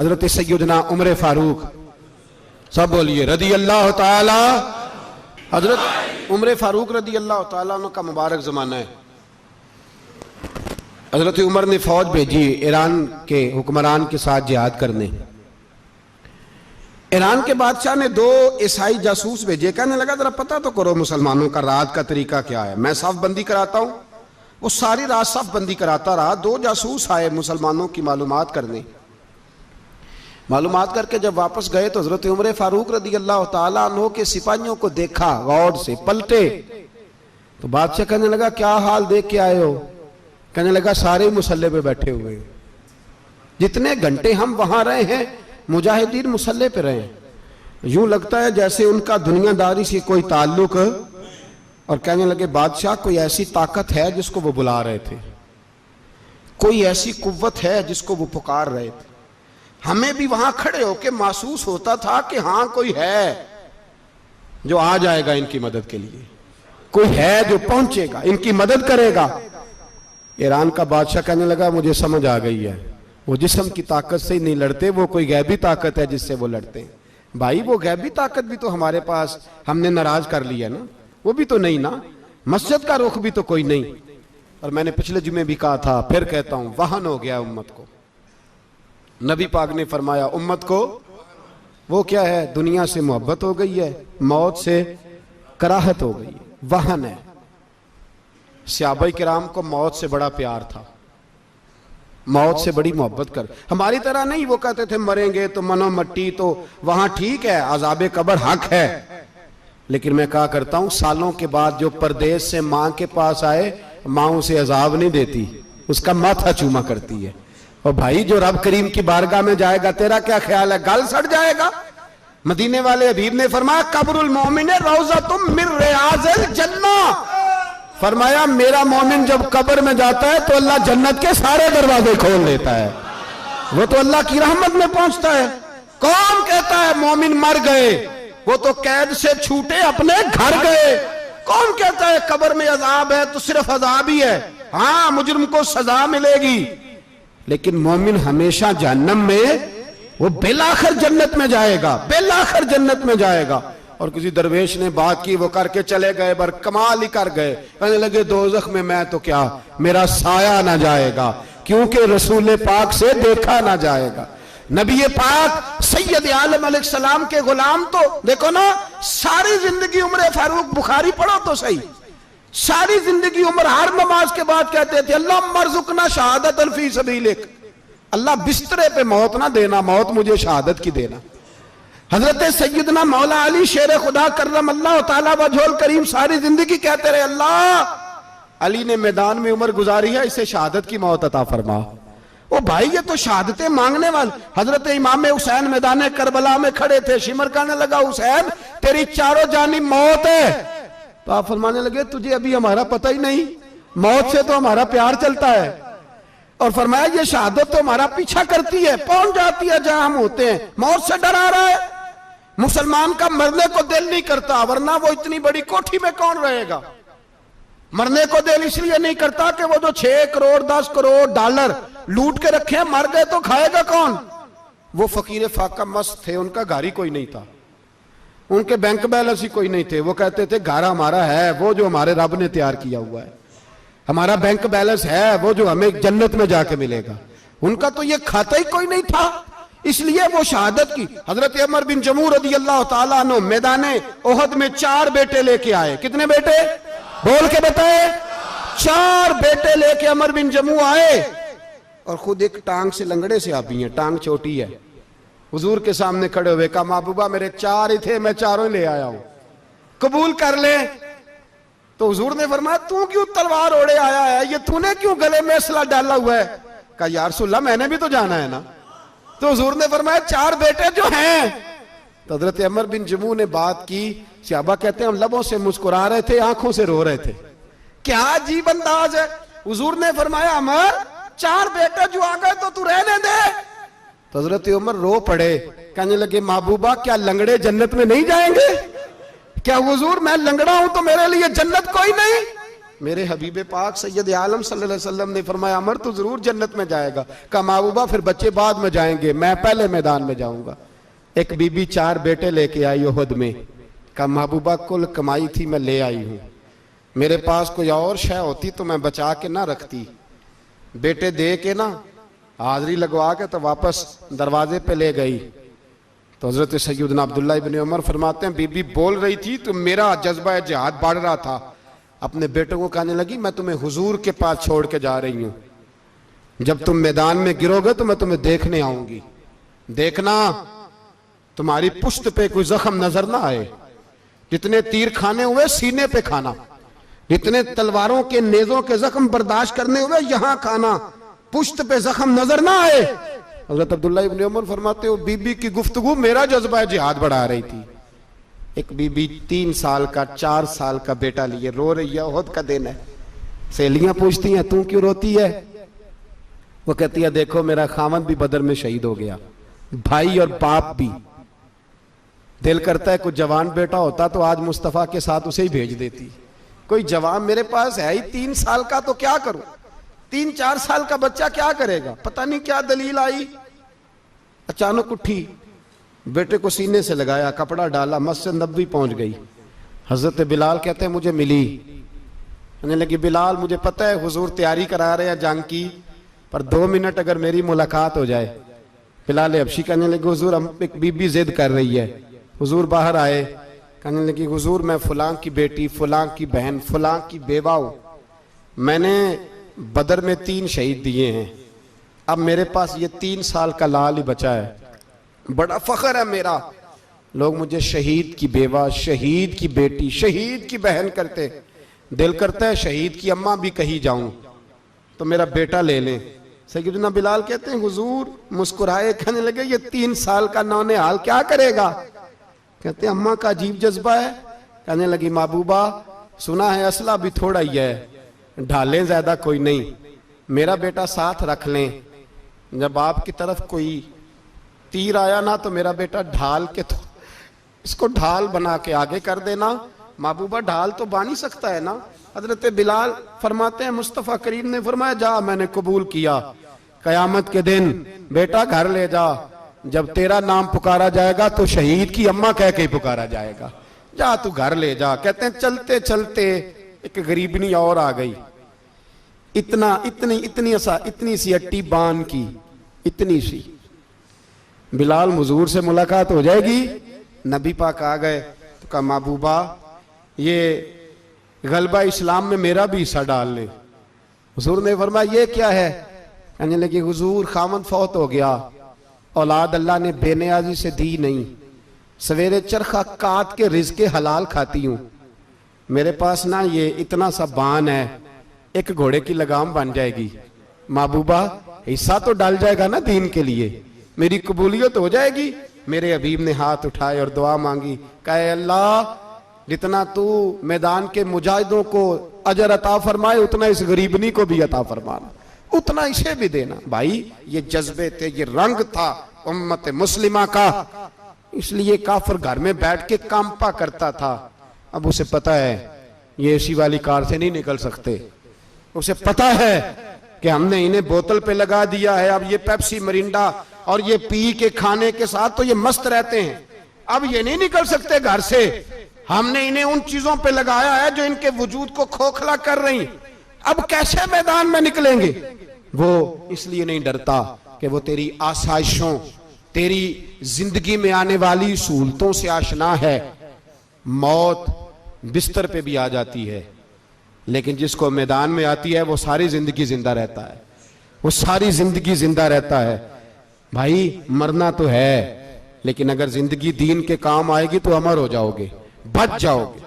हजरत सैयदना उमर फारूक, सब बोलिए रदी अल्लाह ताला। हजरत उमर फारूक रदी अल्लाह ताला का मुबारक ज़माना है। हजरत उमर ने फौज भेजी ईरान के हुक्मरान के साथ जिहाद करने। ईरान के बादशाह ने 2 ईसाई जासूस भेजे, कहने लगा जरा पता तो करो मुसलमानों का रात का तरीका क्या है, मैं साफ बंदी कराता हूं। वो सारी रात साफ बंदी कराता रहा। 2 जासूस आए मुसलमानों की मालूमात करने। मालूमात करके जब वापस गए तो हजरत उमर फारूक रदी अल्लाह ताला अन्हु के सिपाहियों को देखा, गौर से पलटे तो बादशाह कहने लगा क्या हाल देख के आए हो? कहने लगा सारे मुसल्ले पे बैठे हुए, जितने घंटे हम वहां रहे हैं मुजाहिदीन मुसल्ले पे रहे, यूं लगता है जैसे उनका दुनियादारी से कोई ताल्लुक। और कहने लगे बादशाह कोई ऐसी ताकत है जिसको वो बुला रहे थे, कोई ऐसी कुव्वत है जिसको वो पुकार रहे थे। हमें भी वहां खड़े होकर महसूस होता था कि हाँ कोई है जो आ जाएगा इनकी मदद के लिए, कोई है जो पहुंचेगा इनकी मदद करेगा। ईरान का बादशाह कहने लगा मुझे समझ आ गई है, वो जिस्म की ताकत से ही नहीं लड़ते, वो कोई गैबी ताकत है जिससे वो लड़ते हैं। भाई वो गैबी ताकत भी तो हमारे पास हमने नाराज कर लिया ना, वो भी तो नहीं ना, मस्जिद का रुख भी तो कोई नहीं। और मैंने पिछले जुमे भी कहा था, फिर कहता हूं, वहन हो गया उम्मत को। नबी पाक ने फरमाया उम्मत को वो क्या है, दुनिया से मोहब्बत हो गई है, मौत से कराहत हो गई है, वहन है। सहाबाए किराम को मौत से बड़ा प्यार था, मौत से बड़ी मोहब्बत कर, हमारी तरह नहीं। वो कहते थे मरेंगे तो मनो मट्टी, तो वहां ठीक है, अज़ाबे कब्र हक है। लेकिन मैं कहा करता हूं सालों के बाद जो परदेश से मां के पास आए, मां उसे अजाब नहीं देती, उसका माथा चूमा करती है। और भाई जो रब करीम की बारगाह में जाएगा, तेरा क्या ख्याल है, गल सड़ जाएगा? मदीने वाले हबीब ने फरमाया कब्रुल मोमिन रौज़तुम मिन रियाज़िल जन्ना, फरमाया मेरा मोमिन जब कब्र में जाता है तो अल्लाह जन्नत के सारे दरवाजे खोल देता है, वो तो अल्लाह की रहमत में पहुंचता है। कौन कहता है मोमिन मर गए, वो तो कैद से छूटे अपने घर गए। कौन कहता है कब्र में अजाब है तो सिर्फ अजाब ही है, हाँ मुजरिम को सजा मिलेगी, लेकिन मोमिन हमेशा जहन्नम में, वो बेलाखिर जन्नत में जाएगा, बेलाखिर जन्नत में जाएगा। और किसी दरवेश ने बात की, वो करके चले गए, बर कमाल ही कर गए, कहने लगे दोज़ख में मैं तो क्या, मेरा साया ना जाएगा, क्योंकि रसूल पाक से देखा ना जाएगा। नबी पाक सैयद आलम अलैहिस्सलाम के गुलाम तो देखो ना, सारी जिंदगी उम्र फारूक, बुखारी पढ़ो तो सही, सारी जिंदगी उम्र हर नमाज के बाद कहते थे अल्लाह मरजुकना शहादतन फी सबीलिक, अल्लाह बिस्तरे पे मौत ना देना, मौत मुझे शहादत की देना। हजरत सैयदना मौला अली शेर खुदा करम अल्लाह ताला वजहुल करीम सारी जिंदगी कहते रहे अल्लाह अली ने मैदान में उम्र गुजारी है, इसे शहादत की मौत अता फरमा। ओ भाई ये तो शहादतें मांगने वाले। हजरत इमाम हुसैन मैदान करबला में खड़े थे, शिमर कहने लगा हुसैन तेरी चारों जानिब मौत है, तो आप फरमाने लगे तुझे अभी हमारा पता ही नहीं, मौत से तो हमारा प्यार चलता है। और फरमाया ये शहादत तो हमारा पीछा करती है, पहुंच जाती है जहां हम होते हैं, मौत से डरा रहा है। मुसलमान का मरने को दिल नहीं करता, वरना वो इतनी बड़ी कोठी में कौन रहेगा। मरने को दिल इसलिए नहीं करता कि वो जो 6 करोड़ 10 करोड़ डॉलर लूट के रखे, मर गए तो खाएगा कौन। वो फकीर फाका मस्त थे, उनका घर ही कोई नहीं था, उनके बैंक बैलेंस ही कोई नहीं थे। वो कहते थे घर हमारा है वो जो हमारे रब ने तैयार किया हुआ है, हमारा बैंक बैलेंस है वो जो हमें जन्नत में जाके मिलेगा। उनका तो ये खाता ही कोई नहीं था, इसलिए वो शहादत की। हजरत उमर बिन जमू रदी अल्लाह ताला अन्हु मैदाने ओहद में 4 बेटे लेके आए। कितने बेटे बोल के बताए? 4 बेटे लेके उमर बिन जमू आए, और खुद एक टांग से लंगड़े से आप ही हैं, टांग छोटी है। हुजूर के सामने खड़े हुए कहा महबूबा मेरे 4 ही थे, मैं 4 ही ले आया हूं, कबूल कर ले। तो हुजूर ने फरमाया तू क्यों तलवार ओढ़े आया है, ये तूने क्यों गले में असला डाला हुआ है? कहा या रसूलल्लाह मैंने भी तो जाना है ना। तो हुजूर ने फरमाया 4 बेटे जो हैं। तो हजरत उमर बिन जमू ने बात की, सहाबा कहते हैं हम लबों से मुस्कुरा रहे थे, आंखों से रो रहे थे, क्या अजीब अंदाज है। हुजूर ने फरमाया उमर 4 बेटे जो आ गए तो तू रहने दे। तो हजरत उमर रो पड़े, कहने लगे महबूबा क्या लंगड़े जन्नत में नहीं जाएंगे? क्या हुजूर मैं लंगड़ा हूं तो मेरे लिए जन्नत कोई नहीं? मेरे हबीब पाक सैयद आलम सल्लल्लाहु अलैहि वसल्लम ने फरमाया अमर तो जरूर जन्नत में जाएगा। कहा महबूबा फिर बच्चे बाद में जाएंगे, मैं पहले मैदान में जाऊंगा। एक बीबी 4 बेटे लेके आई उहद में। कहा महबूबा कुल कमाई थी मैं ले आई हूं, मेरे पास कोई और शय होती तो मैं बचा के ना रखती। बेटे दे के ना हाजिरी लगवा के तो वापस दरवाजे पे ले गई। तो हजरत सैयदना अब्दुल्लाह इब्न उमर फरमाते हैं बीबी बोल रही थी तो मेरा जज्बा जिहाद बढ़ रहा था। अपने बेटों को कहने लगी मैं तुम्हें हुजूर के पास छोड़ के जा रही हूं, जब तुम मैदान में गिरोगे तो मैं तुम्हें देखने आऊंगी, देखना तुम्हारी पुश्त पे कोई जख्म नजर ना आए। जितने तीर खाने हुए सीने पे खाना, जितने तलवारों के नेजों के जख्म बर्दाश्त करने हुए यहां खाना, पुश्त पे जख्म नजर ना आए। हजरत अब्दुल्लाह इब्न उमर फरमाते हो बीबी की गुफ्तगू मेरा जज्बा जिहाद बढ़ा रही थी। एक बीबी 3 साल का 4 साल का बेटा लिए रो रही है, ओहद का दिन है। सहेलियां पूछती हैं तू क्यों रोती है? वो कहती है देखो मेरा खामद भी बदर में शहीद हो गया, भाई और बाप भी। दिल करता है कोई जवान बेटा होता तो आज मुस्तफा के साथ उसे ही भेज देती। कोई जवान मेरे पास है ही 3 साल का तो क्या करूं, 3-4 साल का बच्चा क्या करेगा? पता नहीं क्या दलील आई, अचानक उठी, बेटे को सीने से लगाया, कपड़ा डाला, मस्जिद नबवी पहुंच गई। हजरत बिलाल कहते हैं मुझे मिली, कहने लगी बिलाल मुझे पता है हुजूर तैयारी करा रहे हैं जंग की, पर 2 मिनट अगर मेरी मुलाकात हो जाए। बिलाल हबशी कहने लगे हुजूर हम एक बीबी जिद कर रही है। हुजूर बाहर आए, कहने लगी हुजूर मैं फलां की बेटी, फलां की बहन, फलां की बेवा हूं, मैंने बदर में 3 शहीद दिए हैं, अब मेरे पास ये 3 साल का लाल ही बचा है, बड़ा फख्र है मेरा। लोग मुझे शहीद की बेवा, शहीद की बेटी, शहीद की बहन करते, दिल करता है शहीद की अम्मा भी कही जाऊं तो मेरा बेटा ले ले। सैयदना बिलाल कहते हैं हुजूर मुस्कुराए, कहने लगे ये 3 साल का नौनिहाल क्या करेगा? कहते हैं अम्मा का अजीब जज्बा है। कहने लगी महबूबा सुना है असला भी थोड़ा ही है, ढालें ज्यादा कोई नहीं, मेरा बेटा साथ रख लें, जब आपकी तरफ कोई तीर आया ना तो मेरा बेटा ढाल के तो इसको ढाल बना के आगे कर देना। महबूबा ढाल तो बानी सकता है ना। हजरत बिलाल फरमाते हैं मुस्तफ़ा करीम ने फरमाया जा मैंने कबूल किया, कयामत के दिन बेटा घर ले जा, जब तेरा नाम पुकारा जाएगा तो शहीद की अम्मा कह के ही पुकारा जाएगा, जा तू घर ले जा। कहते हैं चलते चलते एक गरीबनी और आ गई, इतनी सी अट्टी बान की, इतनी सी। बिलाल हुजूर से मुलाकात हो जाएगी, नबी पाक आ गए तो कहा महबूबा ये गलबा इस्लाम में मेरा भी हिस्सा डाल ले। हुजूर ने फरमाया ये क्या है? कहने लगे हुजूर खामद फौत हो गया, औलाद अल्लाह ने बेनियाजी से दी नहीं, सवेरे चरखा काट के रिज़्क़े हलाल खाती हूं, मेरे पास ना ये इतना सा बान है, एक घोड़े की लगाम बन जाएगी, महबूबा हिस्सा तो डाल जाएगा ना दीन के लिए, मेरी कबूलियत हो जाएगी। मेरे हबीब ने हाथ उठाए और दुआ मांगी, कहे अल्लाह जितना तू मैदान के मुजाहिदों को अजर अता फरमाए उतना इस गरीबनी को भी अता फरमाना, उतना इसे भी देना। भाई ये जज्बे थे, ये रंग था उम्मत मुस्लिमा का, इसलिए काफिर घर में बैठ के कांपा करता था। अब उसे पता है ये एसी वाली कार से नहीं निकल सकते, उसे पता है कि हमने इन्हें बोतल पे लगा दिया है, अब ये पेप्सी मरिंडा और ये पी के खाने के साथ तो ये मस्त रहते हैं, अब ये नहीं निकल सकते घर से, हमने इन्हें उन चीजों पे लगाया है जो इनके वजूद को खोखला कर रही, अब कैसे मैदान में निकलेंगे? वो इसलिए नहीं डरता कि वो तेरी आसाइशों, तेरी जिंदगी में आने वाली सहूलतों से आशना है। मौत बिस्तर पे भी आ जाती है, लेकिन जिसको मैदान में आती है वो सारी जिंदगी जिंदा रहता है, वो सारी जिंदगी जिंदा रहता है। भाई मरना तो है, लेकिन अगर जिंदगी दीन के काम आएगी तो अमर हो जाओगे, बच जाओगे।